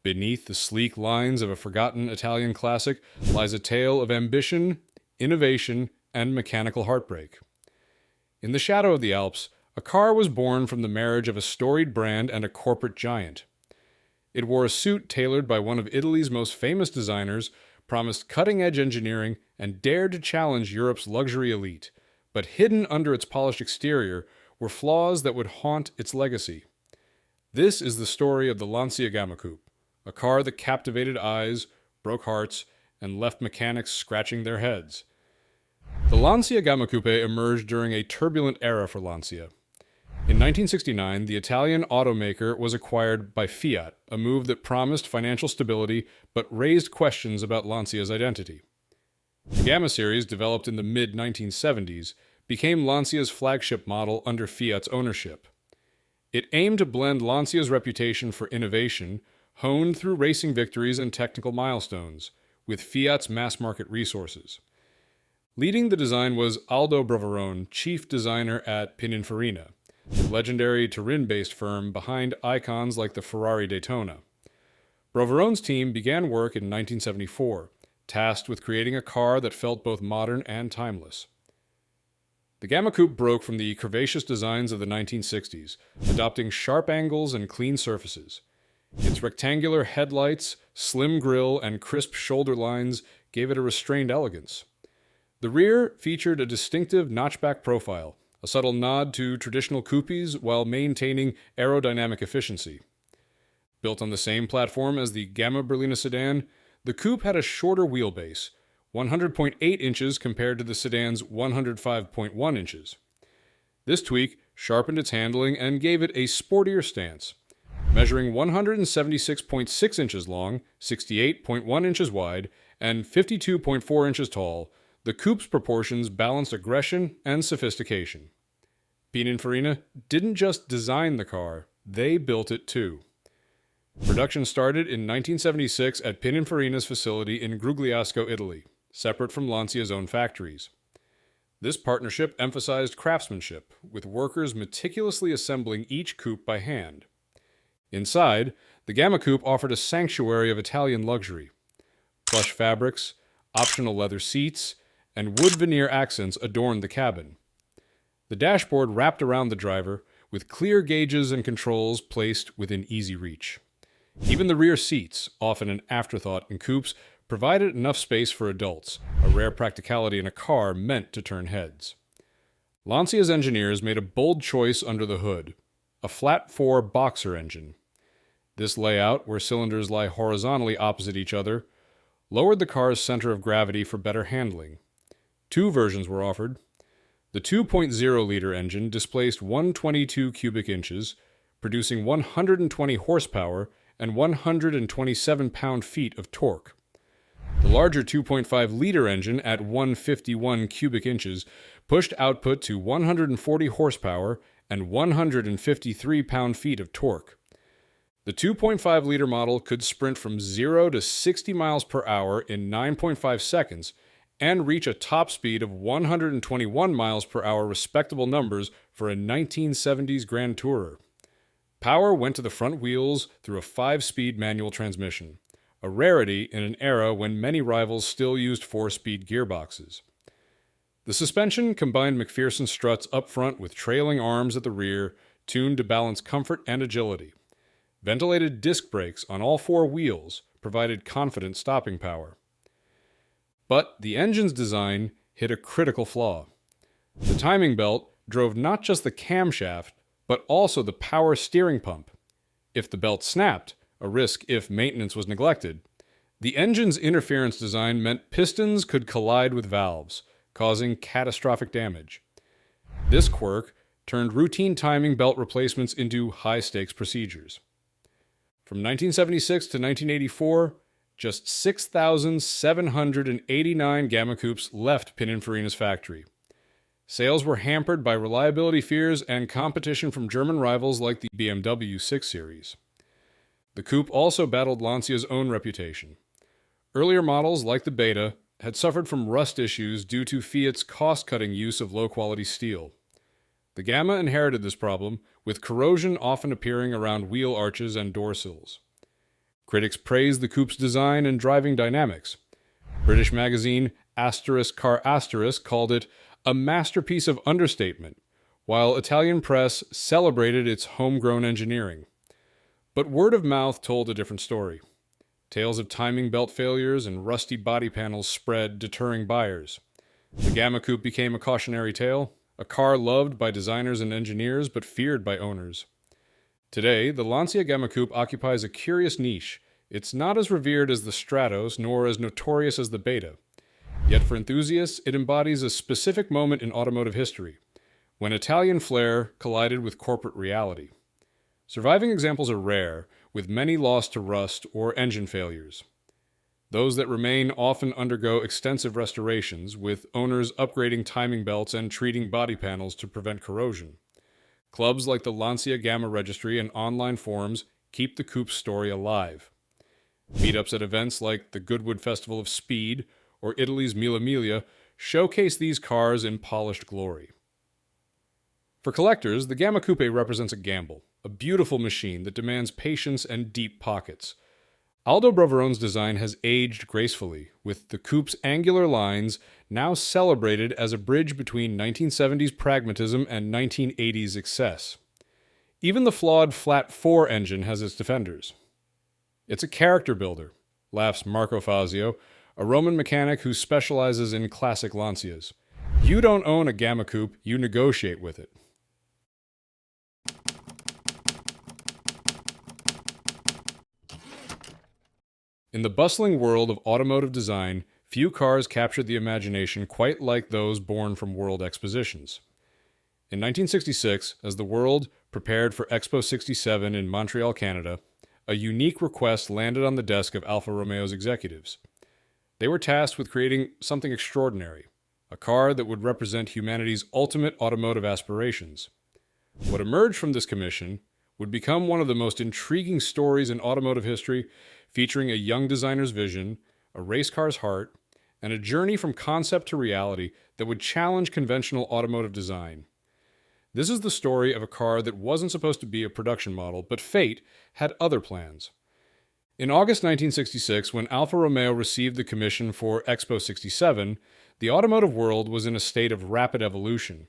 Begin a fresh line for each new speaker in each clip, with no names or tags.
Beneath the sleek lines of a forgotten Italian classic lies a tale of ambition, innovation, and mechanical heartbreak. In the shadow of the Alps, a car was born from the marriage of a storied brand and a corporate giant. It wore a suit tailored by one of Italy's most famous designers, promised cutting-edge engineering, and dared to challenge Europe's luxury elite. But hidden under its polished exterior were flaws that would haunt its legacy. This is the story of the Lancia Gamma Coupe, a car that captivated eyes, broke hearts, and left mechanics scratching their heads. The Lancia Gamma Coupé emerged during a turbulent era for Lancia. In 1969, the Italian automaker was acquired by Fiat, a move that promised financial stability but raised questions about Lancia's identity. The Gamma series, developed in the mid-1970s, became Lancia's flagship model under Fiat's ownership. It aimed to blend Lancia's reputation for innovation, honed through racing victories and technical milestones, with Fiat's mass-market resources. Leading the design was Aldo Brovarone, chief designer at Pininfarina, the legendary Turin-based firm behind icons like the Ferrari Daytona. Brovarone's team began work in 1974, tasked with creating a car that felt both modern and timeless. The Gamma Coupe broke from the curvaceous designs of the 1960s, adopting sharp angles and clean surfaces. Its rectangular headlights, slim grille, and crisp shoulder lines gave it a restrained elegance. The rear featured a distinctive notchback profile, a subtle nod to traditional coupes while maintaining aerodynamic efficiency. Built on the same platform as the Gamma Berlina sedan, the coupe had a shorter wheelbase, 100.8 inches compared to the sedan's 105.1 inches. This tweak sharpened its handling and gave it a sportier stance. Measuring 176.6 inches long, 68.1 inches wide, and 52.4 inches tall, the coupe's proportions balanced aggression and sophistication. Pininfarina didn't just design the car, they built it too. Production started in 1976 at Pininfarina's facility in Grugliasco, Italy, separate from Lancia's own factories. This partnership emphasized craftsmanship, with workers meticulously assembling each coupe by hand. Inside, the Gamma Coupe offered a sanctuary of Italian luxury. Plush fabrics, optional leather seats, and wood veneer accents adorned the cabin. The dashboard wrapped around the driver, with clear gauges and controls placed within easy reach. Even the rear seats, often an afterthought in coupes, provided enough space for adults, a rare practicality in a car meant to turn heads. Lancia's engineers made a bold choice under the hood, a flat-4 boxer engine. This layout, where cylinders lie horizontally opposite each other, lowered the car's center of gravity for better handling. Two versions were offered. The 2.0-liter engine displaced 122 cubic inches, producing 120 horsepower and 127 pound-feet of torque. The larger 2.5-liter engine at 151 cubic inches pushed output to 140 horsepower and 153 pound-feet of torque. The 2.5-liter model could sprint from 0 to 60 miles per hour in 9.5 seconds and reach a top speed of 121 miles per hour, respectable numbers for a 1970s Grand Tourer. Power went to the front wheels through a 5-speed manual transmission, a rarity in an era when many rivals still used 4-speed gearboxes. The suspension combined McPherson struts up front with trailing arms at the rear, tuned to balance comfort and agility. Ventilated disc brakes on all 4 wheels provided confident stopping power. But the engine's design hit a critical flaw. The timing belt drove not just the camshaft, but also the power steering pump. If the belt snapped, a risk if maintenance was neglected, the engine's interference design meant pistons could collide with valves, causing catastrophic damage. This quirk turned routine timing belt replacements into high-stakes procedures. From 1976 to 1984, just 6,789 Gamma Coupes left Pininfarina's factory. Sales were hampered by reliability fears and competition from German rivals like the BMW 6 Series. The coupe also battled Lancia's own reputation. Earlier models, like the Beta, had suffered from rust issues due to Fiat's cost-cutting use of low-quality steel. The Gamma inherited this problem, with corrosion often appearing around wheel arches and door sills. Critics praised the coupe's design and driving dynamics. British magazine *Car* called it a masterpiece of understatement, while Italian press celebrated its homegrown engineering. But word of mouth told a different story. Tales of timing belt failures and rusty body panels spread, deterring buyers. The Gamma Coupe became a cautionary tale, a car loved by designers and engineers but feared by owners. Today, the Lancia Gamma Coupe occupies a curious niche. It's not as revered as the Stratos, nor as notorious as the Beta. Yet for enthusiasts, it embodies a specific moment in automotive history, when Italian flair collided with corporate reality. Surviving examples are rare, with many lost to rust or engine failures. Those that remain often undergo extensive restorations, with owners upgrading timing belts and treating body panels to prevent corrosion. Clubs like the Lancia Gamma Registry and online forums keep the coupe's story alive. Meetups at events like the Goodwood Festival of Speed or Italy's Mille Miglia showcase these cars in polished glory. For collectors, the Gamma Coupe represents a gamble, a beautiful machine that demands patience and deep pockets. Aldo Brovarone's design has aged gracefully, with the coupe's angular lines now celebrated as a bridge between 1970s pragmatism and 1980s excess. Even the flawed flat-4 engine has its defenders. It's a character builder, laughs Marco Fazio, a Roman mechanic who specializes in classic Lancias. You don't own a Gamma Coupe, you negotiate with it. In the bustling world of automotive design, few cars captured the imagination quite like those born from World Expositions. In 1966, as the world prepared for Expo 67 in Montreal, Canada, a unique request landed on the desk of Alfa Romeo's executives. They were tasked with creating something extraordinary, a car that would represent humanity's ultimate automotive aspirations. What emerged from this commission would become one of the most intriguing stories in automotive history, featuring a young designer's vision, a race car's heart, and a journey from concept to reality that would challenge conventional automotive design. This is the story of a car that wasn't supposed to be a production model, but fate had other plans. In August 1966, when Alfa Romeo received the commission for Expo 67, the automotive world was in a state of rapid evolution.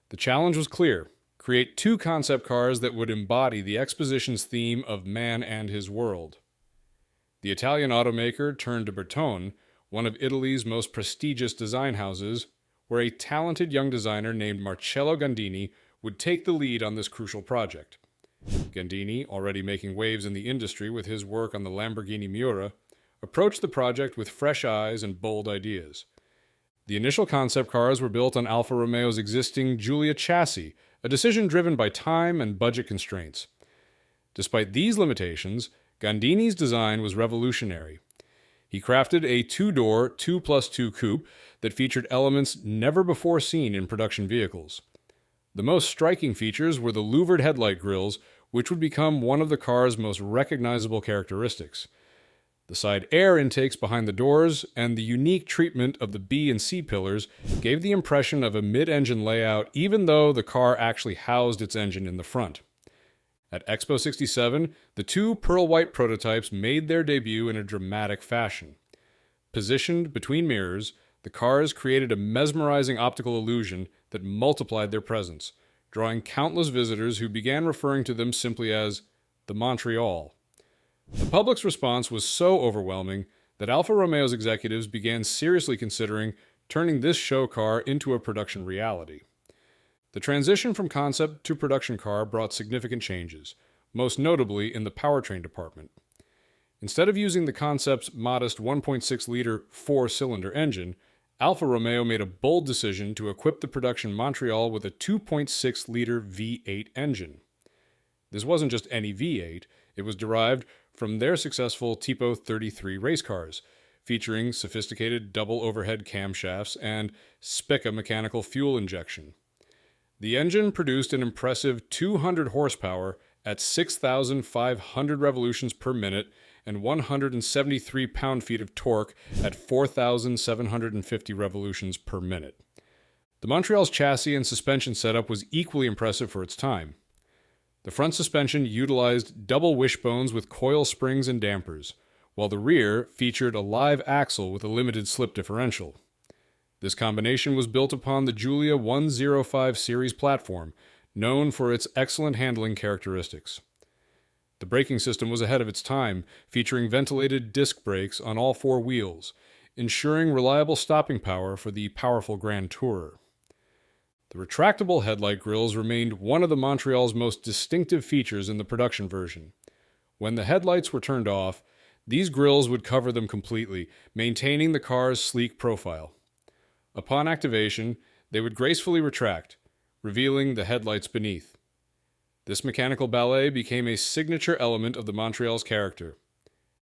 The challenge was clear: create two concept cars that would embody the exposition's theme of man and his world. The Italian automaker turned to Bertone, one of Italy's most prestigious design houses, where a talented young designer named Marcello Gandini would take the lead on this crucial project. Gandini, already making waves in the industry with his work on the Lamborghini Miura, approached the project with fresh eyes and bold ideas. The initial concept cars were built on Alfa Romeo's existing Giulia chassis, a decision driven by time and budget constraints. Despite these limitations, Gandini's design was revolutionary. He crafted a two-door 2+2 coupe that featured elements never before seen in production vehicles. The most striking features were the louvered headlight grills, which would become one of the car's most recognizable characteristics. The side air intakes behind the doors and the unique treatment of the B and C pillars gave the impression of a mid-engine layout, even though the car actually housed its engine in the front. At Expo 67, the two pearl-white prototypes made their debut in a dramatic fashion. Positioned between mirrors, the cars created a mesmerizing optical illusion that multiplied their presence, drawing countless visitors who began referring to them simply as the Montreal. The public's response was so overwhelming that Alfa Romeo's executives began seriously considering turning this show car into a production reality. The transition from concept to production car brought significant changes, most notably in the powertrain department. Instead of using the concept's modest 1.6-liter four-cylinder engine, Alfa Romeo made a bold decision to equip the production Montreal with a 2.6-liter V8 engine. This wasn't just any V8, it was derived from their successful Tipo 33 race cars, featuring sophisticated double overhead camshafts and Spica mechanical fuel injection. The engine produced an impressive 200 horsepower at 6,500 revolutions per minute and 173 pound-feet of torque at 4,750 revolutions per minute. The Montreal's chassis and suspension setup was equally impressive for its time. The front suspension utilized double wishbones with coil springs and dampers, while the rear featured a live axle with a limited slip differential. This combination was built upon the Giulia 105 series platform, known for its excellent handling characteristics. The braking system was ahead of its time, featuring ventilated disc brakes on all four wheels, ensuring reliable stopping power for the powerful Grand Tourer. The retractable headlight grills remained one of the Montreal's most distinctive features in the production version. When the headlights were turned off, these grills would cover them completely, maintaining the car's sleek profile. Upon activation, they would gracefully retract, revealing the headlights beneath. This mechanical ballet became a signature element of the Montreal's character.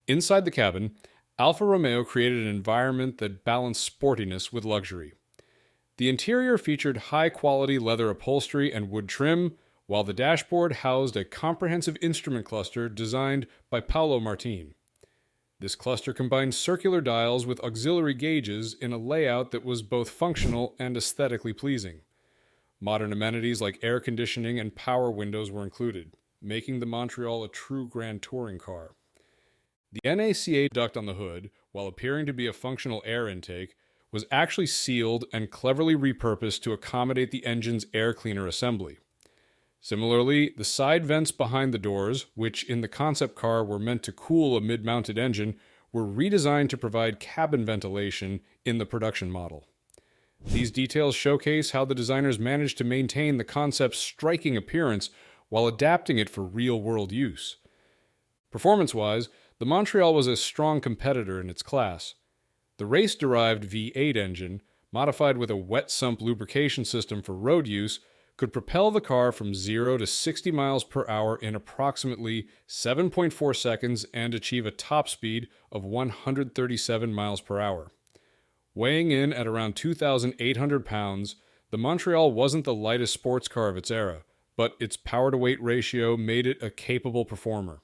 Inside the cabin, Alfa Romeo created an environment that balanced sportiness with luxury. The interior featured high-quality leather upholstery and wood trim, while the dashboard housed a comprehensive instrument cluster designed by Paolo Martin. This cluster combined circular dials with auxiliary gauges in a layout that was both functional and aesthetically pleasing. Modern amenities like air conditioning and power windows were included, making the Montreal a true grand touring car. The NACA duct on the hood, while appearing to be a functional air intake, was actually sealed and cleverly repurposed to accommodate the engine's air cleaner assembly. Similarly, the side vents behind the doors, which in the concept car were meant to cool a mid-mounted engine, were redesigned to provide cabin ventilation in the production model. These details showcase how the designers managed to maintain the concept's striking appearance while adapting it for real-world use. Performance-wise, the Montreal was a strong competitor in its class. The race-derived V8 engine, modified with a wet sump lubrication system for road use, could propel the car from 0 to 60 miles per hour in approximately 7.4 seconds and achieve a top speed of 137 miles per hour. Weighing in at around 2,800 pounds, the Montreal wasn't the lightest sports car of its era, but its power-to-weight ratio made it a capable performer.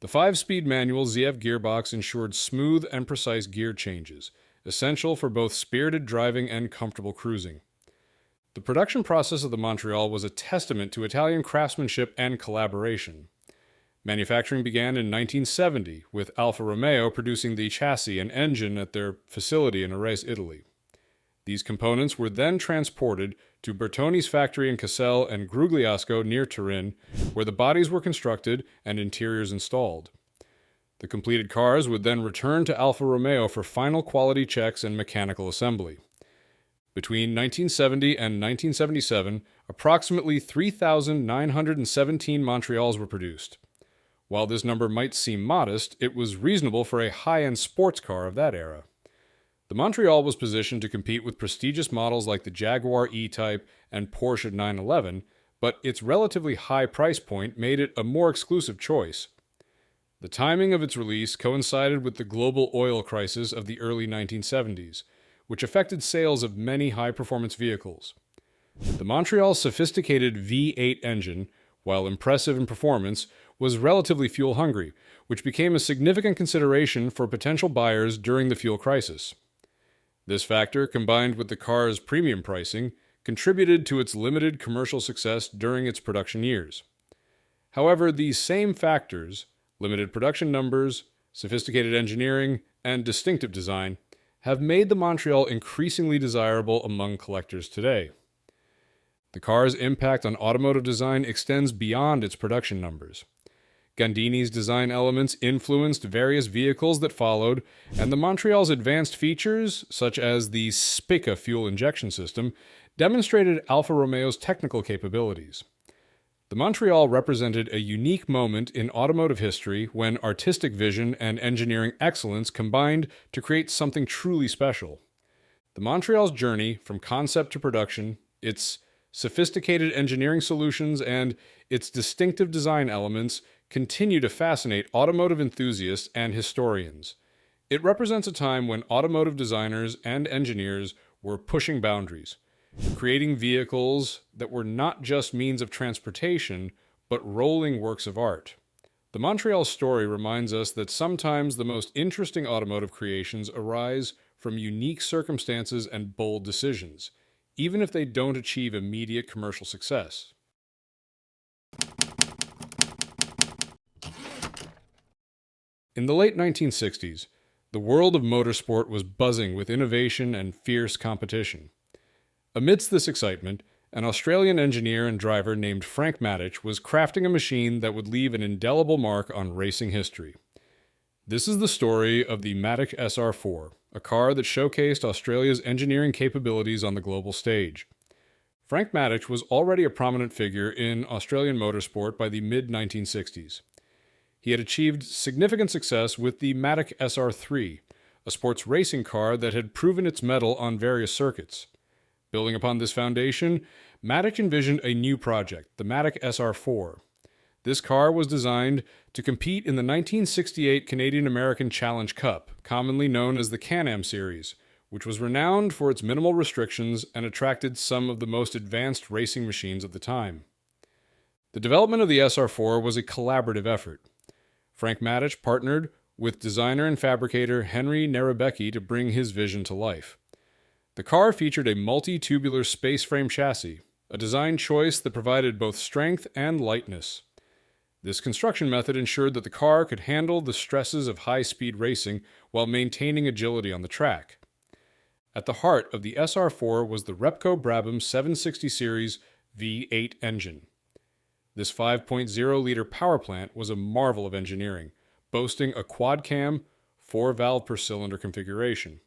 The 5-speed manual ZF gearbox ensured smooth and precise gear changes, essential for both spirited driving and comfortable cruising. The production process of the Montreal was a testament to Italian craftsmanship and collaboration. Manufacturing began in 1970, with Alfa Romeo producing the chassis and engine at their facility in Arese, Italy. These components were then transported to Bertoni's factory in Cassel and Grugliasco near Turin, where the bodies were constructed and interiors installed. The completed cars would then return to Alfa Romeo for final quality checks and mechanical assembly. Between 1970 and 1977, approximately 3,917 Montreals were produced. While this number might seem modest, it was reasonable for a high-end sports car of that era. The Montreal was positioned to compete with prestigious models like the Jaguar E-Type and Porsche 911, but its relatively high price point made it a more exclusive choice. The timing of its release coincided with the global oil crisis of the early 1970s, which affected sales of many high-performance vehicles. The Montreal's sophisticated V8 engine, while impressive in performance, was relatively fuel-hungry, which became a significant consideration for potential buyers during the fuel crisis. This factor, combined with the car's premium pricing, contributed to its limited commercial success during its production years. However, these same factors, limited production numbers, sophisticated engineering, and distinctive design, have made the Montreal increasingly desirable among collectors today. The car's impact on automotive design extends beyond its production numbers. Gandini's design elements influenced various vehicles that followed, and the Montreal's advanced features, such as the Spica fuel injection system, demonstrated Alfa Romeo's technical capabilities. The Montreal represented a unique moment in automotive history when artistic vision and engineering excellence combined to create something truly special. The Montreal's journey from concept to production, its sophisticated engineering solutions, and its distinctive design elements continue to fascinate automotive enthusiasts and historians. It represents a time when automotive designers and engineers were pushing boundaries, creating vehicles that were not just means of transportation, but rolling works of art. The Montreal story reminds us that sometimes the most interesting automotive creations arise from unique circumstances and bold decisions, even if they don't achieve immediate commercial success. In the late 1960s, the world of motorsport was buzzing with innovation and fierce competition. Amidst this excitement, an Australian engineer and driver named Frank Matic was crafting a machine that would leave an indelible mark on racing history. This is the story of the Matic SR4, a car that showcased Australia's engineering capabilities on the global stage. Frank Matic was already a prominent figure in Australian motorsport by the mid-1960s. He had achieved significant success with the Matic SR3, a sports racing car that had proven its mettle on various circuits. Building upon this foundation, Matic envisioned a new project, the Matic SR4. This car was designed to compete in the 1968 Canadian-American Challenge Cup, commonly known as the Can-Am Series, which was renowned for its minimal restrictions and attracted some of the most advanced racing machines of the time. The development of the SR4 was a collaborative effort. Frank Matic partnered with designer and fabricator Henry Nerebecki to bring his vision to life. The car featured a multi-tubular space frame chassis, a design choice that provided both strength and lightness. This construction method ensured that the car could handle the stresses of high-speed racing while maintaining agility on the track. At the heart of the SR4 was the Repco Brabham 760 Series V8 engine. This 5.0-liter power plant was a marvel of engineering, boasting a quad-cam, 4-valve per cylinder configuration.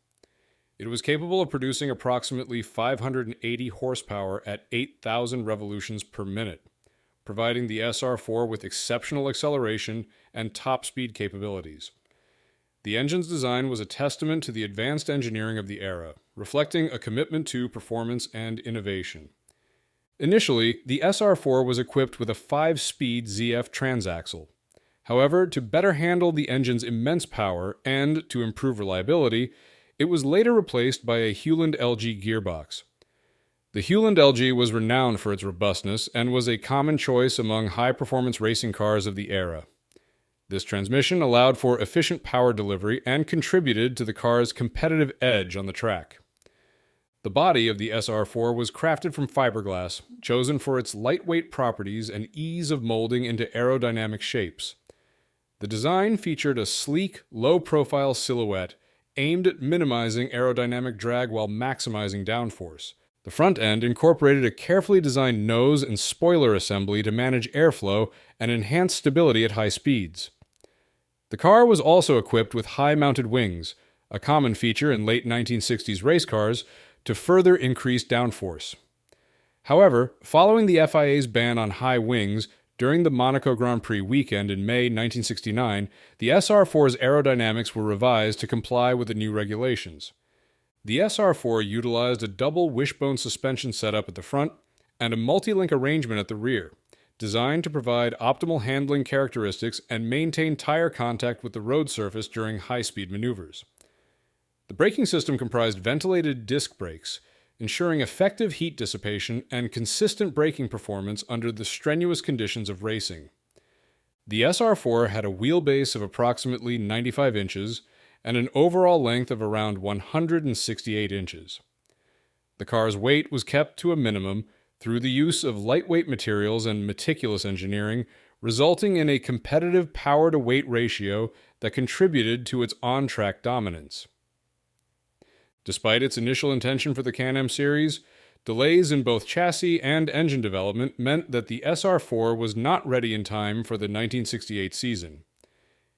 It was capable of producing approximately 580 horsepower at 8,000 revolutions per minute, providing the SR4 with exceptional acceleration and top-speed capabilities. The engine's design was a testament to the advanced engineering of the era, reflecting a commitment to performance and innovation. Initially, the SR4 was equipped with a 5-speed ZF transaxle. However, to better handle the engine's immense power and to improve reliability, it was later replaced by a Hewland-LG gearbox. The Hewland-LG was renowned for its robustness and was a common choice among high-performance racing cars of the era. This transmission allowed for efficient power delivery and contributed to the car's competitive edge on the track. The body of the SR4 was crafted from fiberglass, chosen for its lightweight properties and ease of molding into aerodynamic shapes. The design featured a sleek, low-profile silhouette aimed at minimizing aerodynamic drag while maximizing downforce. The front end incorporated a carefully designed nose and spoiler assembly to manage airflow and enhance stability at high speeds. The car was also equipped with high-mounted wings, a common feature in late 1960s race cars, to further increase downforce. However, following the FIA's ban on high wings during the Monaco Grand Prix weekend in May 1969, the SR4's aerodynamics were revised to comply with the new regulations. The SR4 utilized a double wishbone suspension setup at the front and a multi-link arrangement at the rear, designed to provide optimal handling characteristics and maintain tire contact with the road surface during high-speed maneuvers. The braking system comprised ventilated disc brakes, ensuring effective heat dissipation and consistent braking performance under the strenuous conditions of racing. The SR4 had a wheelbase of approximately 95 inches and an overall length of around 168 inches. The car's weight was kept to a minimum through the use of lightweight materials and meticulous engineering, resulting in a competitive power-to-weight ratio that contributed to its on-track dominance. Despite its initial intention for the Can-Am series, delays in both chassis and engine development meant that the SR4 was not ready in time for the 1968 season.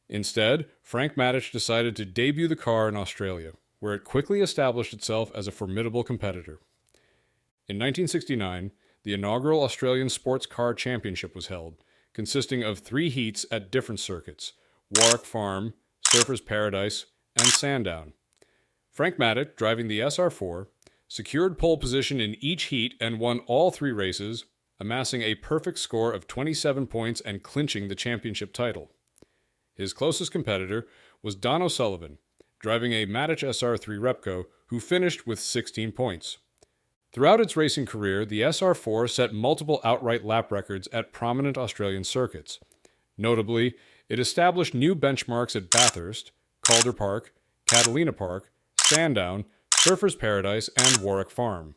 Instead, Frank Matic decided to debut the car in Australia, where it quickly established itself as a formidable competitor. In 1969, the inaugural Australian Sports Car Championship was held, consisting of 3 heats at different circuits: Warwick Farm, Surfers Paradise, and Sandown. Frank Matic, driving the SR4, secured pole position in each heat and won all 3 races, amassing a perfect score of 27 points and clinching the championship title. His closest competitor was Don O'Sullivan, driving a Matic SR3 Repco, who finished with 16 points. Throughout its racing career, the SR4 set multiple outright lap records at prominent Australian circuits. Notably, it established new benchmarks at Bathurst, Calder Park, Catalina Park, Sandown, Surfers Paradise, and Warwick Farm.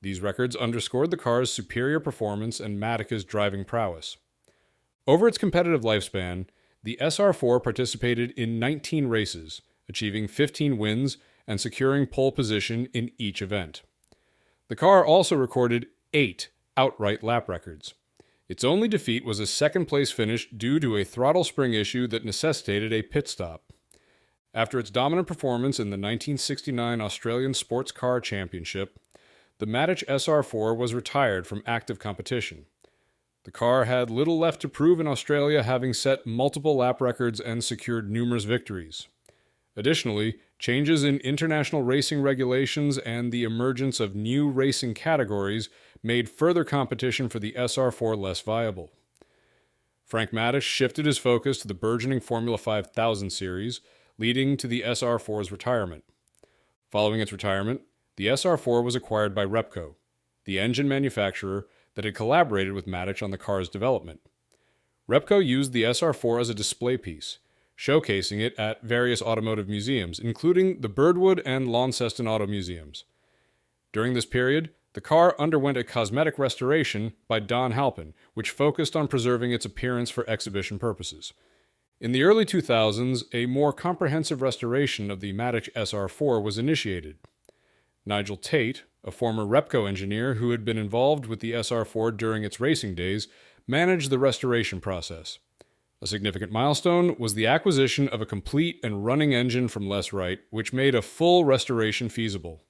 These records underscored the car's superior performance and Matic's driving prowess. Over its competitive lifespan, The SR4 participated in 19 races, achieving 15 wins and securing pole position in each event. The car also recorded 8 outright lap records. Its only defeat was a second-place finish due to a throttle spring issue that necessitated a pit stop. After its dominant performance in the 1969 Australian Sports Car Championship, the Matich SR4 was retired from active competition. The car had little left to prove in Australia, having set multiple lap records and secured numerous victories. Additionally, changes in international racing regulations and the emergence of new racing categories made further competition for the SR4 less viable. Frank Matich shifted his focus to the burgeoning Formula 5000 series, leading to the SR4's retirement. Following its retirement, the SR4 was acquired by Repco, the engine manufacturer that had collaborated with Matich on the car's development. Repco used the SR4 as a display piece, showcasing it at various automotive museums, including the Birdwood and Launceston Auto Museums. During this period, the car underwent a cosmetic restoration by Don Halpin, which focused on preserving its appearance for exhibition purposes. In the early 2000s, a more comprehensive restoration of the Matich SR4 was initiated. Nigel Tate, a former Repco engineer who had been involved with the SR4 during its racing days, managed the restoration process. A significant milestone was the acquisition of a complete and running engine from Les Wright, which made a full restoration feasible.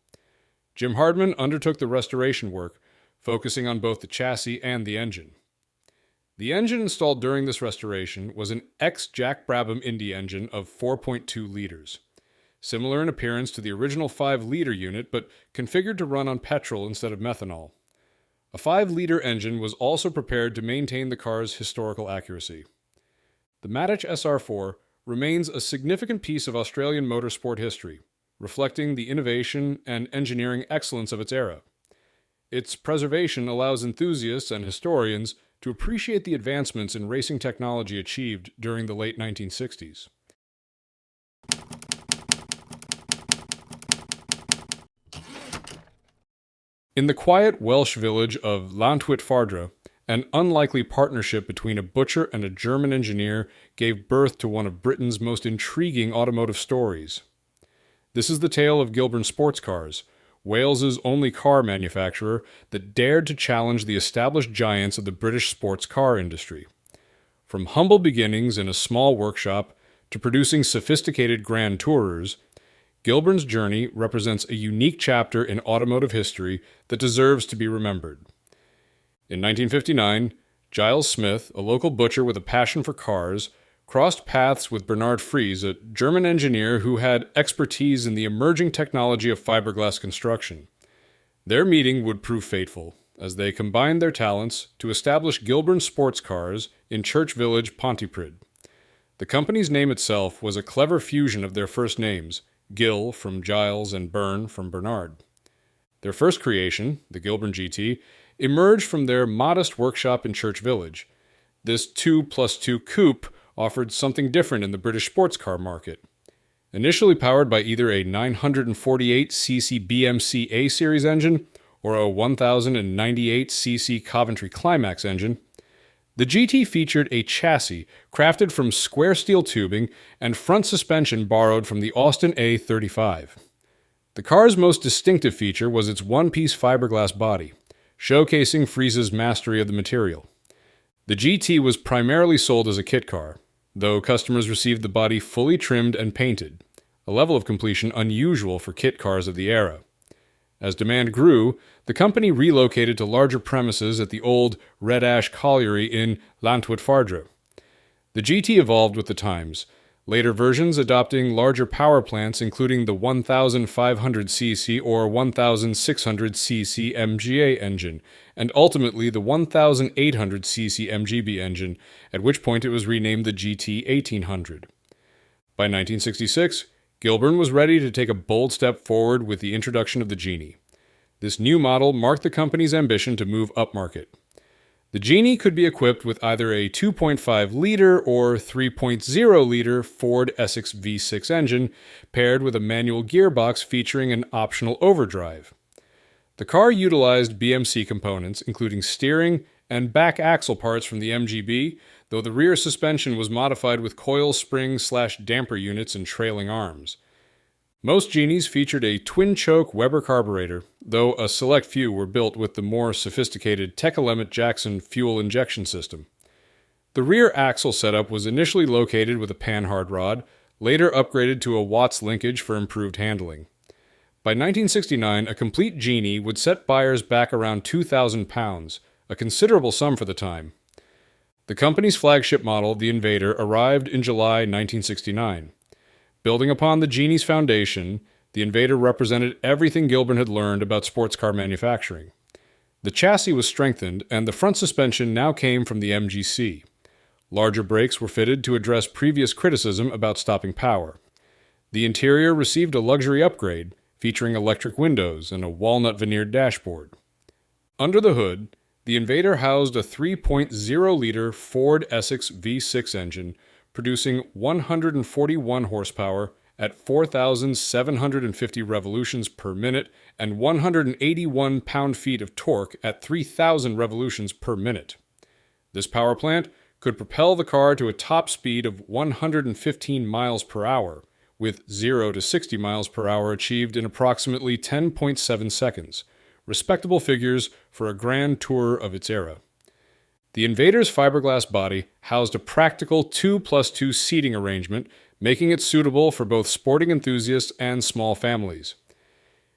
Jim Hardman undertook the restoration work, focusing on both the chassis and the engine. The engine installed during this restoration was an ex-Jack Brabham Indy engine of 4.2 liters. Similar in appearance to the original 5-liter unit, but configured to run on petrol instead of methanol. A 5-liter engine was also prepared to maintain the car's historical accuracy. The Matich SR4 remains a significant piece of Australian motorsport history, reflecting the innovation and engineering excellence of its era. Its preservation allows enthusiasts and historians to appreciate the advancements in racing technology achieved during the late 1960s. In the quiet Welsh village of Llantwit an unlikely partnership between a butcher and a German engineer gave birth to one of Britain's most intriguing automotive stories. This is the tale of Gilburn Sports Cars, Wales's only car manufacturer that dared to challenge the established giants of the British sports car industry. From humble beginnings in a small workshop to producing sophisticated grand tourers, Gilburn's journey represents a unique chapter in automotive history that deserves to be remembered. In 1959, Giles Smith, a local butcher with a passion for cars, crossed paths with Bernard Fries, a German engineer who had expertise in the emerging technology of fiberglass construction. Their meeting would prove fateful, as they combined their talents to establish Gilburn Sports Cars in Church Village, Pontypridd. The company's name itself was a clever fusion of their first names, Gil from Giles and Byrne from Bernard. Their first creation, the Gilburn GT, emerged from their modest workshop in Church Village. This 2+2 coupe offered something different in the British sports car market. Initially powered by either a 948cc BMC A-Series engine or a 1098cc Coventry Climax engine, the GT featured a chassis crafted from square steel tubing and front suspension borrowed from the Austin A35. The car's most distinctive feature was its one-piece fiberglass body, showcasing Fries's mastery of the material. The GT was primarily sold as a kit car, though customers received the body fully trimmed and painted, a level of completion unusual for kit cars of the era. As demand grew, the company relocated to larger premises at the old Red Ash Colliery in Llantwit. The GT evolved with the times, later versions adopting larger power plants including the 1500cc or 1600cc MGA engine, and ultimately the 1800cc MGB engine, at which point it was renamed the GT 1800. By 1966, Gilburn was ready to take a bold step forward with the introduction of the Genie. This new model marked the company's ambition to move upmarket. The Genie could be equipped with either a 2.5-liter or 3.0-liter Ford Essex V6 engine, paired with a manual gearbox featuring an optional overdrive. The car utilized BMC components, including steering and back axle parts from the MGB, though the rear suspension was modified with coil spring/damper units and trailing arms. Most Genies featured a twin-choke Weber carburetor, though a select few were built with the more sophisticated Tech-Element-Jackson fuel injection system. The rear axle setup was initially located with a panhard rod, later upgraded to a Watts linkage for improved handling. By 1969, a complete Genie would set buyers back around £2,000, a considerable sum for the time. The company's flagship model, the Invader, arrived in July 1969. Building upon the Genie's foundation, the Invader represented everything Gilbern had learned about sports car manufacturing. The chassis was strengthened, and the front suspension now came from the MGC. Larger brakes were fitted to address previous criticism about stopping power. The interior received a luxury upgrade, featuring electric windows and a walnut veneered dashboard. Under the hood, the Invader housed a 3.0-liter Ford Essex V6 engine, producing 141 horsepower at 4,750 revolutions per minute and 181 pound-feet of torque at 3,000 revolutions per minute. This power plant could propel the car to a top speed of 115 miles per hour, with 0 to 60 miles per hour achieved in approximately 10.7 seconds, respectable figures for a grand tour of its era. The Invader's fiberglass body housed a practical 2+2 seating arrangement, making it suitable for both sporting enthusiasts and small families.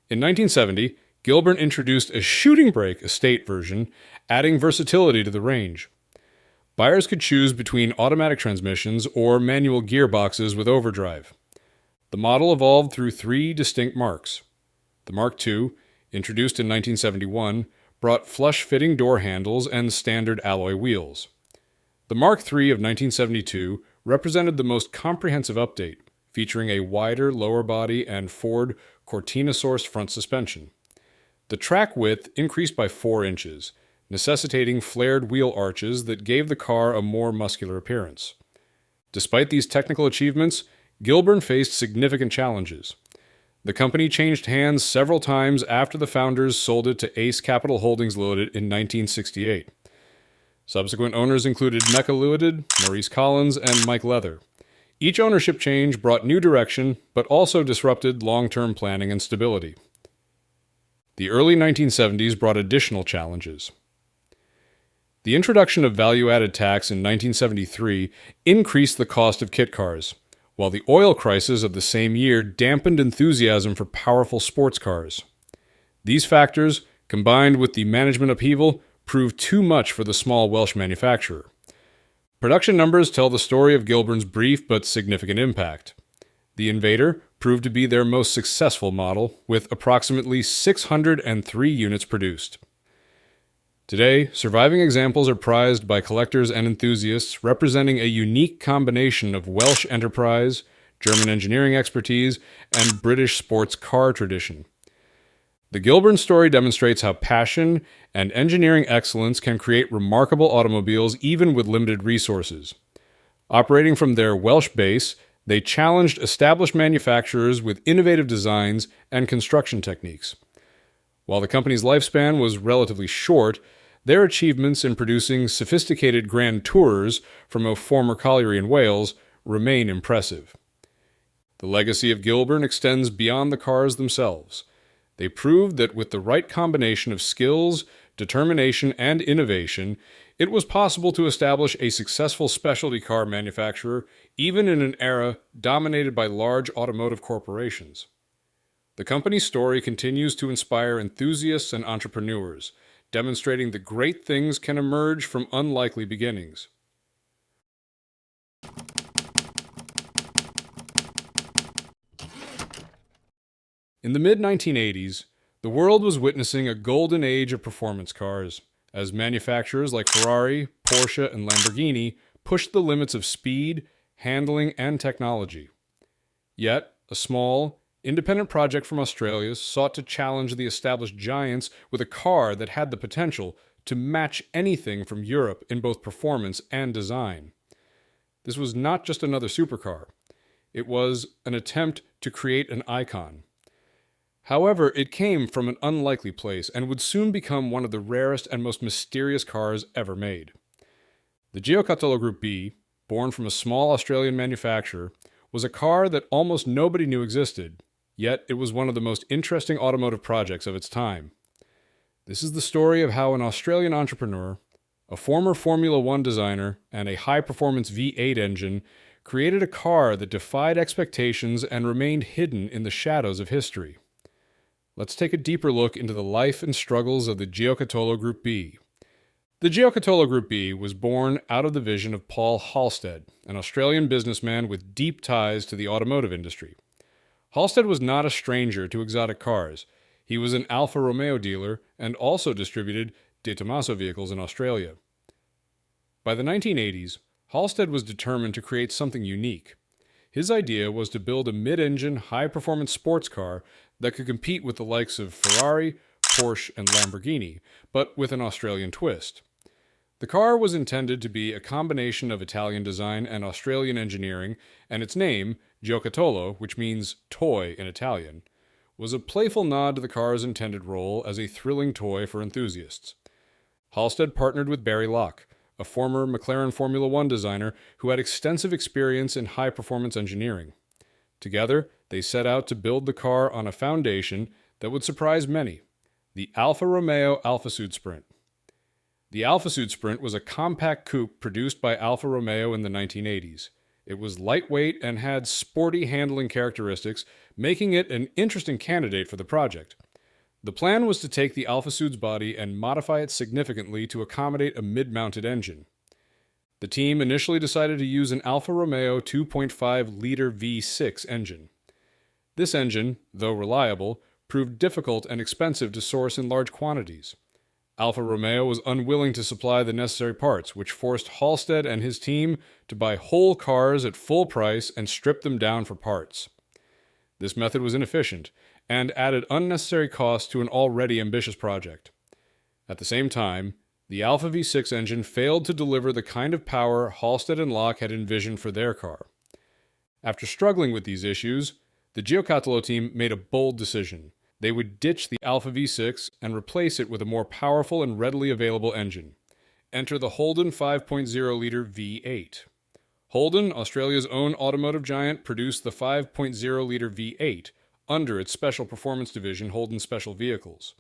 In 1970, Gilbern introduced a shooting brake estate version, adding versatility to the range. Buyers could choose between automatic transmissions or manual gearboxes with overdrive. The model evolved through 3 distinct marks. The Mark II, introduced in 1971, brought flush-fitting door handles and standard alloy wheels. The Mark III of 1972 represented the most comprehensive update, featuring a wider lower body and Ford Cortina-sourced front suspension. The track width increased by 4 inches, necessitating flared wheel arches that gave the car a more muscular appearance. Despite these technical achievements, Gilbern faced significant challenges. The company changed hands several times after the founders sold it to Ace Capital Holdings Limited in 1968. Subsequent owners included Mecca Limited, Maurice Collins, and Mike Leather. Each ownership change brought new direction, but also disrupted long-term planning and stability. The early 1970s brought additional challenges. The introduction of value-added tax in 1973 increased the cost of kit cars, while the oil crisis of the same year dampened enthusiasm for powerful sports cars. These factors, combined with the management upheaval, proved too much for the small Welsh manufacturer. Production numbers tell the story of Gilbern's brief but significant impact. The Invader proved to be their most successful model, with approximately 603 units produced. Today, surviving examples are prized by collectors and enthusiasts, representing a unique combination of Welsh enterprise, German engineering expertise, and British sports car tradition. The Gilbern story demonstrates how passion and engineering excellence can create remarkable automobiles even with limited resources. Operating from their Welsh base, they challenged established manufacturers with innovative designs and construction techniques. While the company's lifespan was relatively short, their achievements in producing sophisticated grand tourers from a former colliery in Wales remain impressive. The legacy of Gilbern extends beyond the cars themselves. They proved that with the right combination of skills, determination, and innovation, it was possible to establish a successful specialty car manufacturer even in an era dominated by large automotive corporations. The company's story continues to inspire enthusiasts and entrepreneurs, demonstrating that great things can emerge from unlikely beginnings. In the mid-1980s, the world was witnessing a golden age of performance cars, as manufacturers like Ferrari, Porsche, and Lamborghini pushed the limits of speed, handling, and technology. Yet, a small, independent project from Australia sought to challenge the established giants with a car that had the potential to match anything from Europe in both performance and design. This was not just another supercar. It was an attempt to create an icon. However, it came from an unlikely place and would soon become one of the rarest and most mysterious cars ever made. The Giocattolo Group B, born from a small Australian manufacturer, was a car that almost nobody knew existed, yet it was one of the most interesting automotive projects of its time. This is the story of how an Australian entrepreneur, a former Formula One designer, and a high-performance V8 engine created a car that defied expectations and remained hidden in the shadows of history. Let's take a deeper look into the life and struggles of the Giocattolo Group B. The Giocattolo Group B was born out of the vision of Paul Halstead, an Australian businessman with deep ties to the automotive industry. Halstead was not a stranger to exotic cars. He was an Alfa Romeo dealer and also distributed De Tomaso vehicles in Australia. By the 1980s, Halstead was determined to create something unique. His idea was to build a mid-engine, high-performance sports car that could compete with the likes of Ferrari, Porsche, and Lamborghini, but with an Australian twist. The car was intended to be a combination of Italian design and Australian engineering, and its name, Giocattolo, which means toy in Italian, was a playful nod to the car's intended role as a thrilling toy for enthusiasts. Halstead partnered with Barry Locke, a former McLaren Formula One designer who had extensive experience in high-performance engineering. Together, they set out to build the car on a foundation that would surprise many: the Alfa Romeo Alphasud Sprint. The Alphasud Sprint was a compact coupe produced by Alfa Romeo in the 1980s. It was lightweight and had sporty handling characteristics, making it an interesting candidate for the project. The plan was to take the Alphasud's body and modify it significantly to accommodate a mid-mounted engine. The team initially decided to use an Alfa Romeo 2.5-liter V6 engine. This engine, though reliable, proved difficult and expensive to source in large quantities. Alfa Romeo was unwilling to supply the necessary parts, which forced Halstead and his team to buy whole cars at full price and strip them down for parts. This method was inefficient and added unnecessary costs to an already ambitious project. At the same time, the Alfa V6 engine failed to deliver the kind of power Halstead and Locke had envisioned for their car. After struggling with these issues, the Giocattolo team made a bold decision. They would ditch the Alfa V6 and replace it with a more powerful and readily available engine. Enter the Holden 5.0-liter V8. Holden, Australia's own automotive giant, produced the 5.0-liter V8 under its special performance division, Holden Special Vehicles.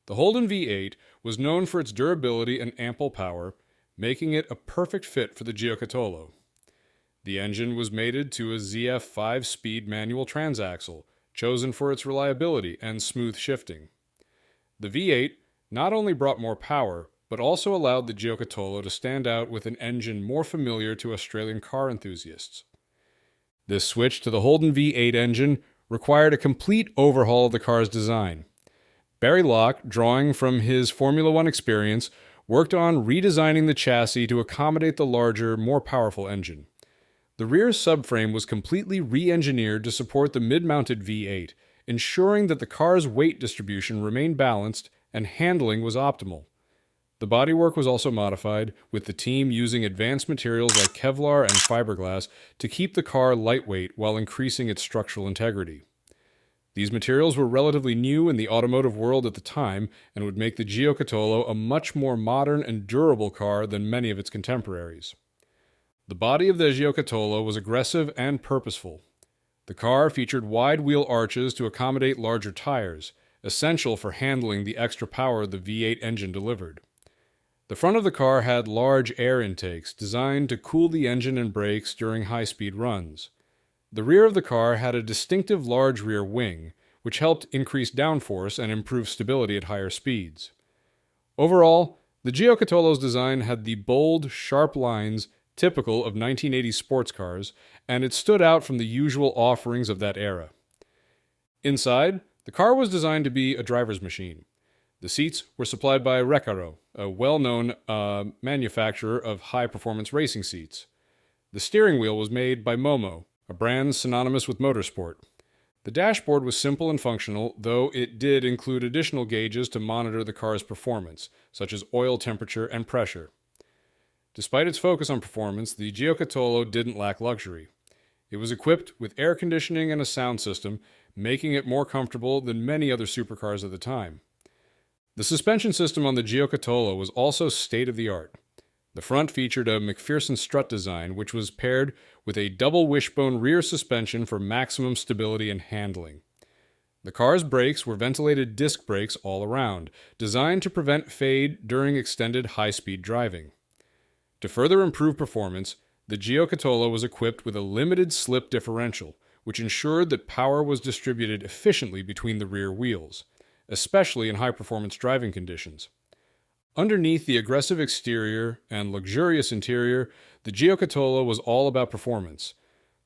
The Holden V8 was known for its durability and ample power, making it a perfect fit for the Giocattolo. The engine was mated to a ZF 5-speed manual transaxle, chosen for its reliability and smooth shifting. The V8 not only brought more power, but also allowed the Giocattolo to stand out with an engine more familiar to Australian car enthusiasts. This switch to the Holden V8 engine required a complete overhaul of the car's design. Barry Locke, drawing from his Formula One experience, worked on redesigning the chassis to accommodate the larger, more powerful engine. The rear subframe was completely re-engineered to support the mid-mounted V8, ensuring that the car's weight distribution remained balanced and handling was optimal. The bodywork was also modified, with the team using advanced materials like Kevlar and fiberglass to keep the car lightweight while increasing its structural integrity. These materials were relatively new in the automotive world at the time and would make the Giocattolo a much more modern and durable car than many of its contemporaries. The body of the Giocattolo was aggressive and purposeful. The car featured wide wheel arches to accommodate larger tires, essential for handling the extra power the V8 engine delivered. The front of the car had large air intakes designed to cool the engine and brakes during high-speed runs. The rear of the car had a distinctive large rear wing, which helped increase downforce and improve stability at higher speeds. Overall, the Giocattolo's design had the bold, sharp lines typical of 1980s sports cars, and it stood out from the usual offerings of that era. Inside, the car was designed to be a driver's machine. The seats were supplied by Recaro, a well-known manufacturer of high-performance racing seats. The steering wheel was made by Momo, a brand synonymous with motorsport. The dashboard was simple and functional, though it did include additional gauges to monitor the car's performance, such as oil temperature and pressure. Despite its focus on performance, the Giocattolo didn't lack luxury. It was equipped with air conditioning and a sound system, making it more comfortable than many other supercars of the time. The suspension system on the Giocattolo was also state-of-the-art. The front featured a McPherson strut design, which was paired with a double wishbone rear suspension for maximum stability and handling. The car's brakes were ventilated disc brakes all around, designed to prevent fade during extended high-speed driving. To further improve performance, the Giocattolo was equipped with a limited slip differential, which ensured that power was distributed efficiently between the rear wheels, especially in high-performance driving conditions. Underneath the aggressive exterior and luxurious interior, the Giocattolo was all about performance.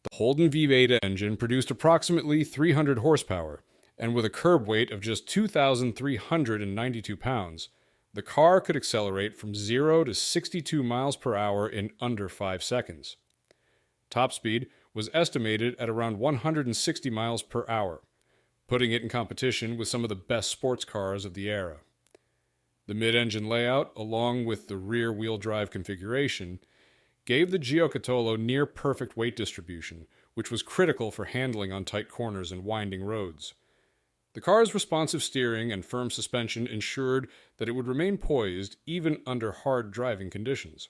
The Holden V8 engine produced approximately 300 horsepower, and with a curb weight of just 2,392 pounds, the car could accelerate from 0 to 62 miles per hour in under 5 seconds. Top speed was estimated at around 160 miles per hour, putting it in competition with some of the best sports cars of the era. The mid-engine layout, along with the rear-wheel drive configuration, gave the Giocattolo near-perfect weight distribution, which was critical for handling on tight corners and winding roads. The car's responsive steering and firm suspension ensured that it would remain poised even under hard driving conditions.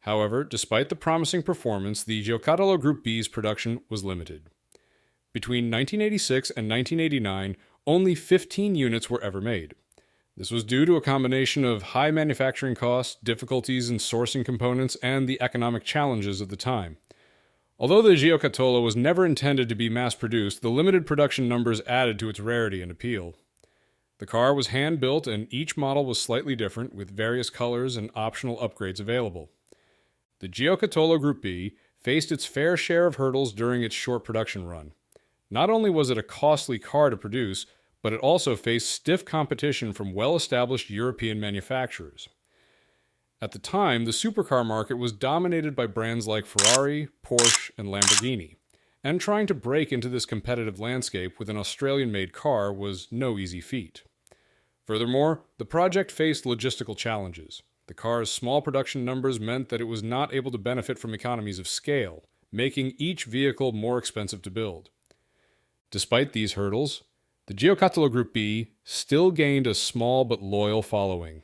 However, despite the promising performance, the Giocattolo Group B's production was limited. Between 1986 and 1989, only 15 units were ever made. This was due to a combination of high manufacturing costs, difficulties in sourcing components, and the economic challenges of the time. Although the Giocattolo was never intended to be mass-produced, the limited production numbers added to its rarity and appeal. The car was hand-built and each model was slightly different, with various colors and optional upgrades available. The Giocattolo Group B faced its fair share of hurdles during its short production run. Not only was it a costly car to produce, but it also faced stiff competition from well-established European manufacturers. At the time, the supercar market was dominated by brands like Ferrari, Porsche, and Lamborghini, and trying to break into this competitive landscape with an Australian-made car was no easy feat. Furthermore, the project faced logistical challenges. The car's small production numbers meant that it was not able to benefit from economies of scale, making each vehicle more expensive to build. Despite these hurdles, the Giocattolo Group B still gained a small but loyal following.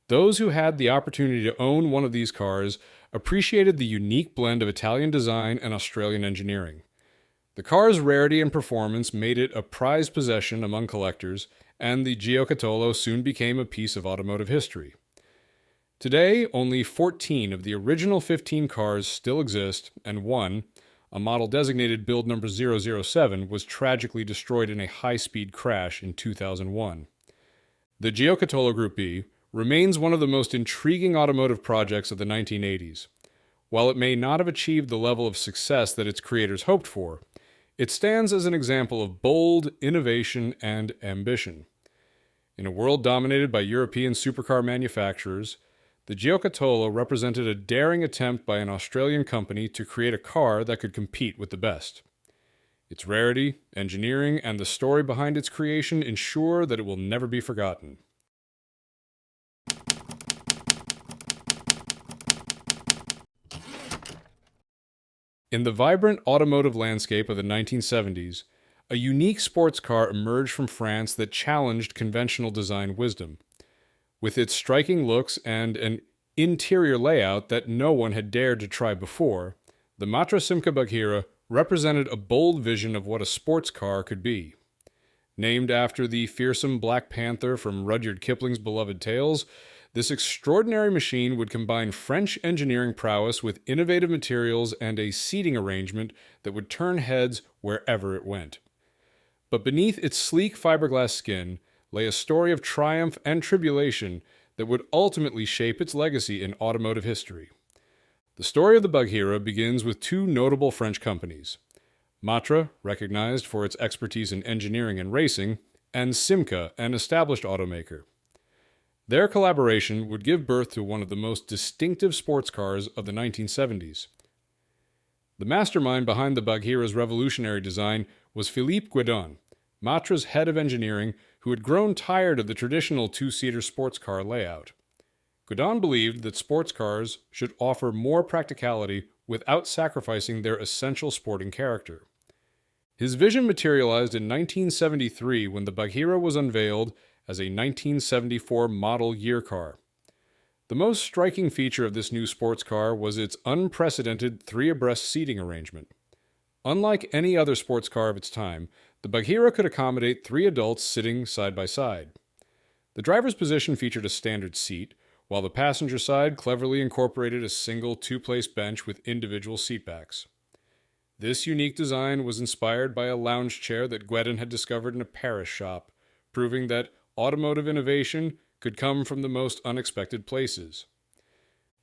Those who had the opportunity to own one of these cars appreciated the unique blend of Italian design and Australian engineering. The car's rarity and performance made it a prized possession among collectors, and the Giocattolo soon became a piece of automotive history. Today, only 14 of the original 15 cars still exist, and one, a model designated build number 007, was tragically destroyed in a high-speed crash in 2001. The Giocattolo Group B remains one of the most intriguing automotive projects of the 1980s. While it may not have achieved the level of success that its creators hoped for, it stands as an example of bold innovation and ambition. In a world dominated by European supercar manufacturers, the Giocattolo represented a daring attempt by an Australian company to create a car that could compete with the best. Its rarity, engineering, and the story behind its creation ensure that it will never be forgotten. In the vibrant automotive landscape of the 1970s, a unique sports car emerged from France that challenged conventional design wisdom. With its striking looks and an interior layout that no one had dared to try before, the Matra Simca Bagheera represented a bold vision of what a sports car could be. Named after the fearsome Black Panther from Rudyard Kipling's beloved tales, this extraordinary machine would combine French engineering prowess with innovative materials and a seating arrangement that would turn heads wherever it went. But beneath its sleek fiberglass skin lay a story of triumph and tribulation that would ultimately shape its legacy in automotive history. The story of the Bagheera begins with two notable French companies: Matra, recognized for its expertise in engineering and racing, and Simca, an established automaker. Their collaboration would give birth to one of the most distinctive sports cars of the 1970s. The mastermind behind the Bagheera's revolutionary design was Philippe Guedon, Matra's head of engineering, who had grown tired of the traditional two-seater sports car layout. Godin believed that sports cars should offer more practicality without sacrificing their essential sporting character. His vision materialized in 1973 when the Bagheera was unveiled as a 1974 model year car. The most striking feature of this new sports car was its unprecedented three-abreast seating arrangement. Unlike any other sports car of its time, the Bagheera could accommodate 3 adults sitting side by side. The driver's position featured a standard seat, while the passenger side cleverly incorporated a single 2-place bench with individual seatbacks. This unique design was inspired by a lounge chair that Godin had discovered in a Paris shop, proving that automotive innovation could come from the most unexpected places.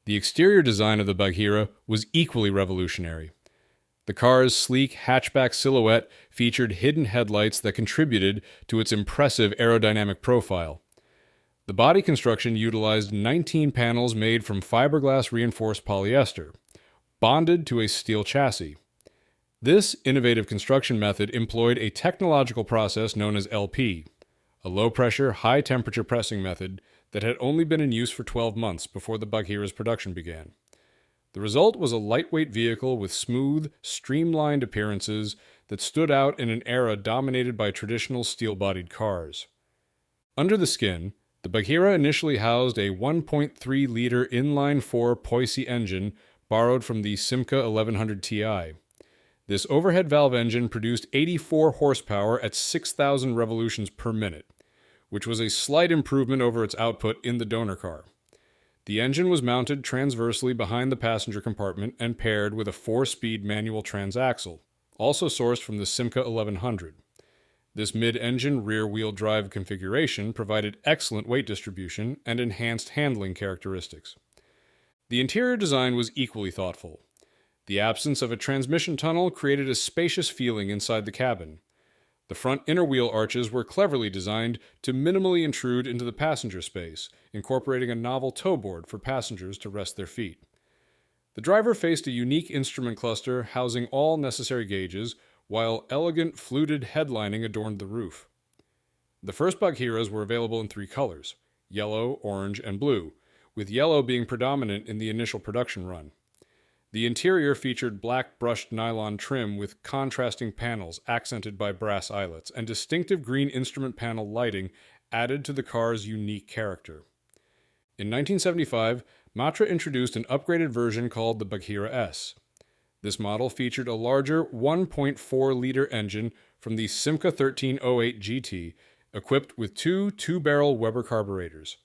The exterior design of the Bagheera was equally revolutionary. The car's sleek hatchback silhouette featured hidden headlights that contributed to its impressive aerodynamic profile. The body construction utilized 19 panels made from fiberglass reinforced polyester, bonded to a steel chassis. This innovative construction method employed a technological process known as LP, a low-pressure, high-temperature pressing method that had only been in use for 12 months before the Bagheera's production began. The result was a lightweight vehicle with smooth, streamlined appearances that stood out in an era dominated by traditional steel-bodied cars. Under the skin, the Bagheera initially housed a 1.3-liter inline-4 Poissy engine borrowed from the Simca 1100 Ti. This overhead valve engine produced 84 horsepower at 6,000 revolutions per minute, which was a slight improvement over its output in the donor car. The engine was mounted transversely behind the passenger compartment and paired with a 4-speed manual transaxle, also sourced from the Simca 1100. This mid-engine rear-wheel drive configuration provided excellent weight distribution and enhanced handling characteristics. The interior design was equally thoughtful. The absence of a transmission tunnel created a spacious feeling inside the cabin. The front inner wheel arches were cleverly designed to minimally intrude into the passenger space, incorporating a novel tow board for passengers to rest their feet. The driver faced a unique instrument cluster housing all necessary gauges, while elegant fluted headlining adorned the roof. The first Bagheeras were available in 3 colors: yellow, orange, and blue, with yellow being predominant in the initial production run. The interior featured black brushed nylon trim with contrasting panels accented by brass eyelets, and distinctive green instrument panel lighting added to the car's unique character. In 1975, Matra introduced an upgraded version called the Bagheera S. This model featured a larger 1.4-liter engine from the Simca 1308 GT, equipped with 2 2-barrel Weber carburetors.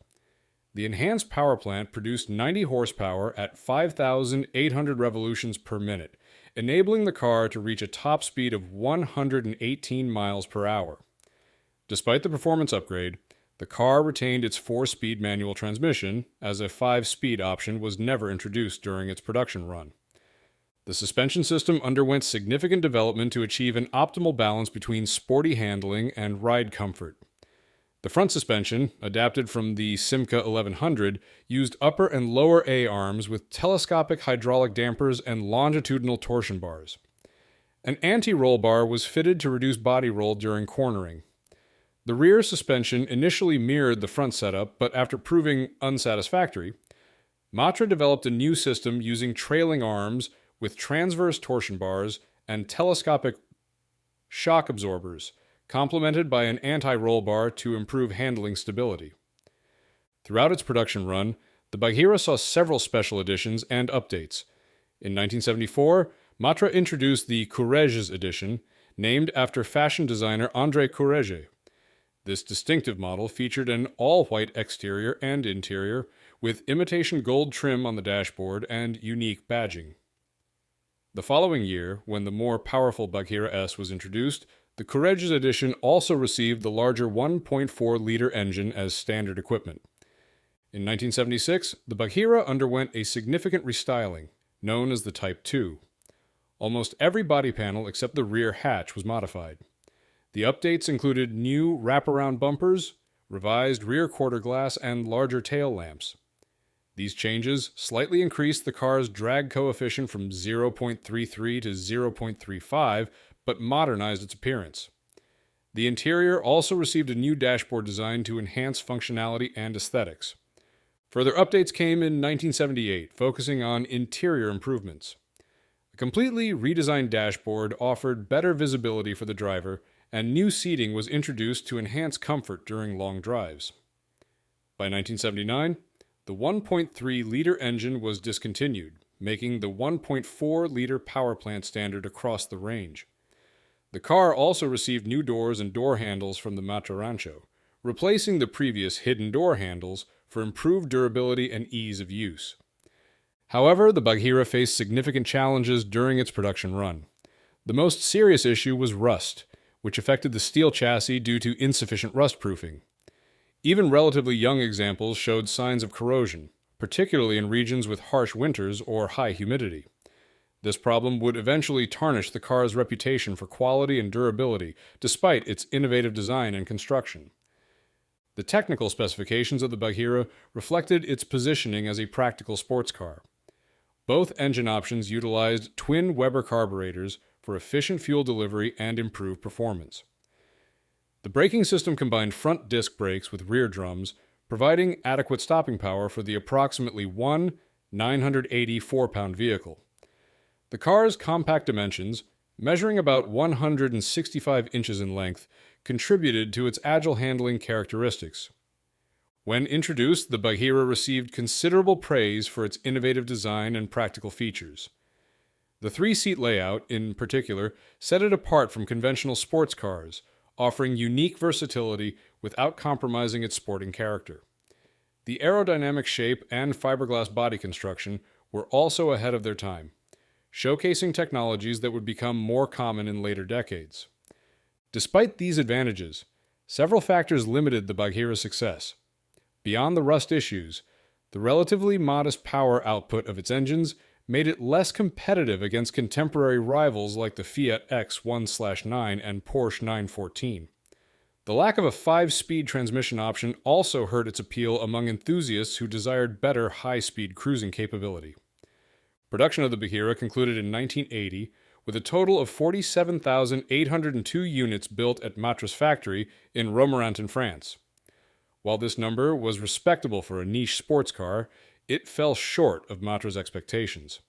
The enhanced power plant produced 90 horsepower at 5,800 revolutions per minute, enabling the car to reach a top speed of 118 miles per hour. Despite the performance upgrade, the car retained its 4-speed manual transmission, as a 5-speed option was never introduced during its production run. The suspension system underwent significant development to achieve an optimal balance between sporty handling and ride comfort. The front suspension, adapted from the Simca 1100, used upper and lower A-arms with telescopic hydraulic dampers and longitudinal torsion bars. An anti-roll bar was fitted to reduce body roll during cornering. The rear suspension initially mirrored the front setup, but after proving unsatisfactory, Matra developed a new system using trailing arms with transverse torsion bars and telescopic shock absorbers, complemented by an anti-roll bar to improve handling stability. Throughout its production run, the Bagheera saw several special editions and updates. In 1974, Matra introduced the Courrèges edition, named after fashion designer André Courrèges. This distinctive model featured an all-white exterior and interior, with imitation gold trim on the dashboard and unique badging. The following year, when the more powerful Bagheera S was introduced, the Courrèges edition also received the larger 1.4-liter engine as standard equipment. In 1976, the Bagheera underwent a significant restyling, known as the Type 2. Almost every body panel except the rear hatch was modified. The updates included new wraparound bumpers, revised rear quarter glass, and larger tail lamps. These changes slightly increased the car's drag coefficient from 0.33 to 0.35, but modernized its appearance. The interior also received a new dashboard design to enhance functionality and aesthetics. Further updates came in 1978, focusing on interior improvements. A completely redesigned dashboard offered better visibility for the driver, and new seating was introduced to enhance comfort during long drives. By 1979, the 1.3-liter engine was discontinued, making the 1.4-liter power plant standard across the range. The car also received new doors and door handles from the Matra Rancho, replacing the previous hidden door handles for improved durability and ease of use. However, the Bagheera faced significant challenges during its production run. The most serious issue was rust, which affected the steel chassis due to insufficient rust proofing. Even relatively young examples showed signs of corrosion, particularly in regions with harsh winters or high humidity. This problem would eventually tarnish the car's reputation for quality and durability, despite its innovative design and construction. The technical specifications of the Bagheera reflected its positioning as a practical sports car. Both engine options utilized twin Weber carburetors for efficient fuel delivery and improved performance. The braking system combined front disc brakes with rear drums, providing adequate stopping power for the approximately 984-pound vehicle. The car's compact dimensions, measuring about 165 inches in length, contributed to its agile handling characteristics. When introduced, the Bagheera received considerable praise for its innovative design and practical features. The three-seat layout, in particular, set it apart from conventional sports cars, offering unique versatility without compromising its sporting character. The aerodynamic shape and fiberglass body construction were also ahead of their time, showcasing technologies that would become more common in later decades. Despite these advantages, several factors limited the Bagheera's success. Beyond the rust issues, the relatively modest power output of its engines made it less competitive against contemporary rivals like the Fiat X1/9 and Porsche 914. The lack of a 5-speed transmission option also hurt its appeal among enthusiasts who desired better high-speed cruising capability. Production of the Bagheera concluded in 1980, with a total of 47,802 units built at Matra's factory in Romorantin, France. While this number was respectable for a niche sports car, it fell short of Matra's expectations.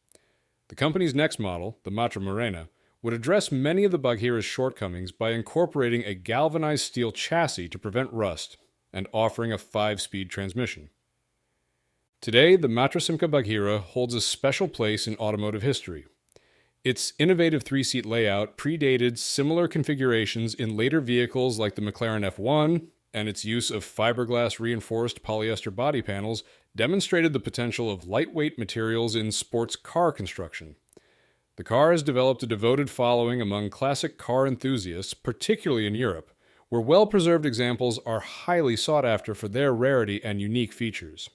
The company's next model, the Matra Morena, would address many of the Bagheera's shortcomings by incorporating a galvanized steel chassis to prevent rust and offering a 5-speed transmission. Today, the Matra Simca Bagheera holds a special place in automotive history. Its innovative three-seat layout predated similar configurations in later vehicles like the McLaren F1, and its use of fiberglass-reinforced polyester body panels demonstrated the potential of lightweight materials in sports car construction. The car has developed a devoted following among classic car enthusiasts, particularly in Europe, where well-preserved examples are highly sought after for their rarity and unique features.